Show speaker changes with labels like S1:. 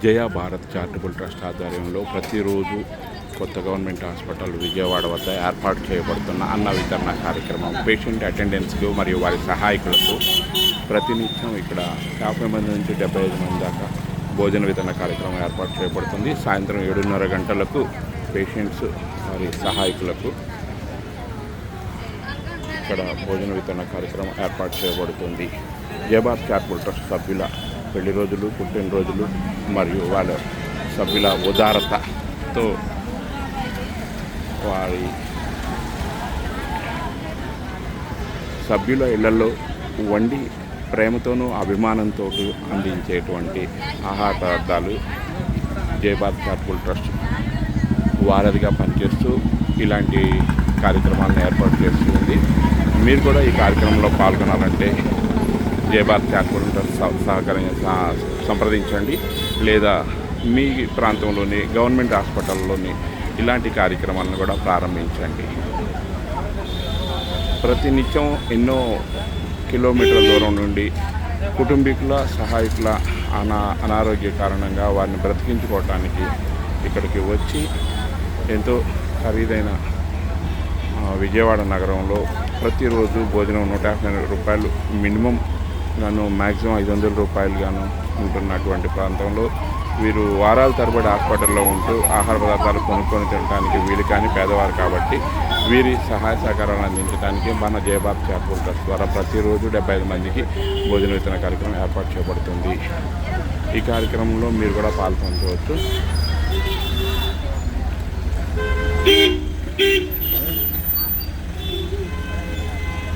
S1: జయ Bharat charitable trust ఆధ్వర్యంలో ప్రతిరోజు కొత్త గవర్నమెంట్ హాస్పిటల్ విజయవాడ వద్ద ఏర్పాటు చేయబడుతున్న అన్న వితరణ కార్యక్రమం పేషెంట్ అటెండెన్స్కు మరియు వారి సహాయకులకు ప్రతినిత్యం ఇక్కడ 50 మంది నుంచి 75 మంది దాకా భోజన వితరణ కార్యక్రమం ఏర్పాటు చేయబడుతుంది. సాయంత్రం 7:30 గంటలకు పేషెంట్స్ వారి సహాయకులకు ఇక్కడ భోజన వితరణ కార్యక్రమం ఏర్పాటు చేయబడుతుంది. జయ భారత్ చారిటబుల్ ట్రస్ట్ సభ్యుల పెళ్లి రోజులు, పుట్టినరోజులు మరియు వాళ్ళ సభ్యుల ఉదారతతో వారి సభ్యుల ఇళ్లలో వండి ప్రేమతోనూ అభిమానంతో అందించేటువంటి ఆహార పదార్థాలు జయ భారత్ చారిటబుల్ ట్రస్ట్ వారధిగా పనిచేస్తూ ఇలాంటి కార్యక్రమాలను ఏర్పాటు చేస్తుంది. మీరు కూడా ఈ కార్యక్రమంలో పాల్గొనాలంటే జయ భారత్ చారిటబుల్ ట్రస్ట్ సంప్రదించండి, లేదా మీ ప్రాంతంలోని గవర్నమెంట్ హాస్పిటల్లోని ఇలాంటి కార్యక్రమాలను కూడా ప్రారంభించండి. ప్రతినిత్యం ఎన్నో కిలోమీటర్ల దూరం నుండి కుటుంబీకుల సహాయకుల అనారోగ్య కారణంగా వారిని బ్రతికించుకోవటానికి ఇక్కడికి వచ్చి ఎంతో ఖరీదైన విజయవాడ నగరంలో ప్రతిరోజు భోజనం 150 రూపాయలు మినిమం గాను మ్యాక్సిమం 500 రూపాయలు గాను ఉంటున్నటువంటి ప్రాంతంలో వీరు వారాల తరబడి హాస్పిటల్లో ఉంటూ ఆహార పదార్థాలు కొనుక్కొని తినడానికి వీలు కాని పేదవారు కాబట్టి వీరి సహాయ సహకారాలను అందించడానికి మన జయ భారత్ చారిటబుల్ ట్రస్ట్ ద్వారా ప్రతిరోజు 75 మందికి భోజన వితరణ కార్యక్రమం ఏర్పాటు చేయబడుతుంది. ఈ కార్యక్రమంలో మీరు కూడా పాల్గొనవచ్చు.